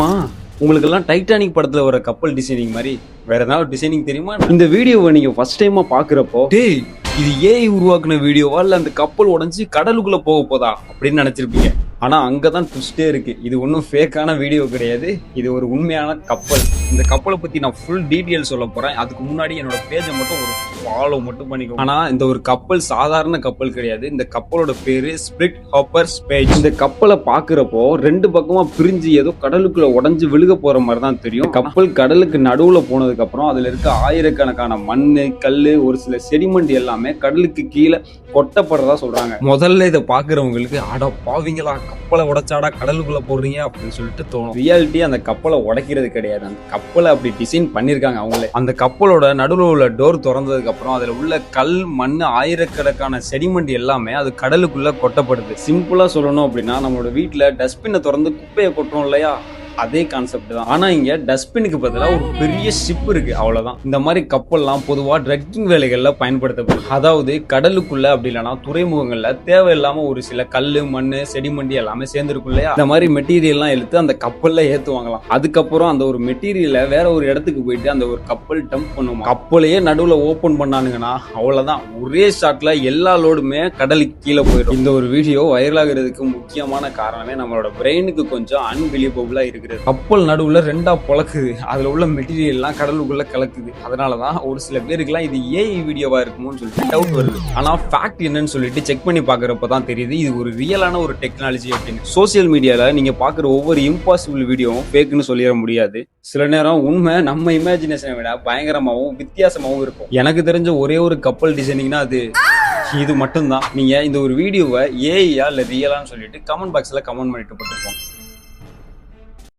ஆமா, உங்களுக்கு எல்லாம் டைட்டானிக் படத்துல வர கப்பல் டிசைனிங் மாதிரி வேற ஏதாவது டிசைனிங் தெரியுமா? இந்த வீடியோவை நீங்க ஃபர்ஸ்ட் டைமா பாக்குறப்போ டேய் இது ஏஐ உருவாக்குன வீடியோவா இல்ல அந்த கப்பல் உடைஞ்சு கடலுக்குள்ள போக போதா அப்படின்னு நினைச்சிருப்பீங்க. ஆனா அங்கதான் ட்விஸ்டே இருக்கு. இது ஒன்றும் ஃபேக்கான வீடியோ கிடையாது, இது ஒரு உண்மையான கப்பல். இந்த கப்பலை பத்தி நான் ஃபுல் டீட்டெயில் சொல்ல போறேன். அதுக்கு முன்னாடி என்னோட பேஜை மட்டும் ஒரு ஃபாலோ மட்டும் பண்ணிக்கோ. ஆனா இந்த ஒரு கப்பல் சாதாரண கப்பல் கிடையாது. இந்த கப்பலோட பேரு ஸ்பிரிட் ஹாப்பர் ஸ்பேஸ். இந்த கப்பலை பாக்குறப்போ ரெண்டு பக்கமா பிரிஞ்சு ஏதோ கடலுக்குள்ள உடஞ்சு விழுக போற மாதிரி தான் தெரியும். கப்பல் கடலுக்கு நடுவுல போனதுக்கு அப்புறம் அதுல இருக்க ஆயிரக்கணக்கான மண்ணு கல்லு ஒரு சில செடிமெண்ட் எல்லாமே கடலுக்கு கீழே கொட்டப்படுறதா சொல்றாங்க. முதல்ல இதை பாக்குறவங்களுக்கு ஆடா பாவீங்களா, கப்பலை உடைச்சாடா கடலுக்குள்ள போடுறீங்க அப்படின்னு சொல்லிட்டு தோணும். ரியாலிட்டி அந்த கப்பலை உடைக்கிறது கிடையாது, அந்த கப்பலை அப்படி டிசைன் பண்ணிருக்காங்க அவங்களே. அந்த கப்பலோட நடுவில் உள்ள டோர் திறந்ததுக்கு அப்புறம் அதுல உள்ள கல் மண் ஆயிரக்கணக்கான செடிமெண்ட் எல்லாமே அது கடலுக்குள்ள கொட்டப்படுது. சிம்பிளா சொல்லணும் அப்படின்னா நம்மளோட வீட்டுல டஸ்ட்பினை திறந்து குப்பையை கொட்டுறோம் இல்லையா, அதே கான்செப்ட் தான். ஆனா இங்க டஸ்ட்பினுக்கு பதிலாக ஒரு பெரிய ஷிப் இருக்கு, அவ்வளவுதான். இந்த மாதிரி கப்பல்லாம் பொதுவா ட்ரக்கிங் வேலைகள்ல பயன்படுத்தப்படும். அதாவது கடலுக்குள்ள அப்படி இல்லைன்னா துறைமுகங்கள்ல தேவையில்லாம ஒரு சில கல்லு மண்ணு செடிமண்டி எல்லாமே சேர்ந்துருக்கும் இல்லையா, இந்த மாதிரி மெட்டீரியல்லாம் எடுத்து அந்த கப்பல்ல ஏத்துவாங்களாம். அதுக்கப்புறம் அந்த ஒரு மெட்டீரியலை வேற ஒரு இடத்துக்கு போயிட்டு அந்த ஒரு கப்பல் டம்ப் பண்ணுவோம். கப்பலையே நடுவுல ஓபன் பண்ணானுங்கன்னா அவ்வளவுதான், ஒரே ஷாட்ல எல்லா லோடுமே கடலுக்கு கீழே போயிடும். இந்த ஒரு வீடியோ வைரல் ஆகிறதுக்கு முக்கியமான காரணமே நம்மளோட பிரெயினுக்கு கொஞ்சம் அன்பிலீவபிளா இருக்கு. கப்பல் நடுவுல ரெண்டா பொழக்குது, அதுல உள்ள மெட்டீரியல் எல்லாம் கடலுக்குள்ள கலக்குது. அதனாலதான் ஒரு சில பேருக்குலாம் இது ஏஐ வீடியோவா இருக்குமோன்னு சொல்லிட்டு டவுட் வருது. ஆனா ஃபேக்ட் என்னன்னு சொல்லிட்டு செக் பண்ணி பாக்குறப்பதான் தெரியுது இது ஒரு ரியலான ஒரு டெக்னாலஜி அப்படின்னு. சோசியல் மீடியால நீங்க பாக்குற ஒவ்வொரு இம்பாசிபிள் வீடியோவும் ஃபேக்னு சொல்லிட முடியாது. சில நேரம் உண்மை நம்ம இமேஜினேஷனை விட பயங்கரமாவும் வித்தியாசமாவும் இருக்கும். எனக்கு தெரிஞ்ச ஒரே ஒரு கப்பல் டிசைனிங்னா அது இது மட்டும்தான். நீங்க இந்த ஒரு வீடியோவை ஏஐயா இல்ல ரியலான்னு சொல்லிட்டு கமெண்ட் பாக்ஸ்ல கமெண்ட் பண்ணிட்டு போட்டுருப்போம்.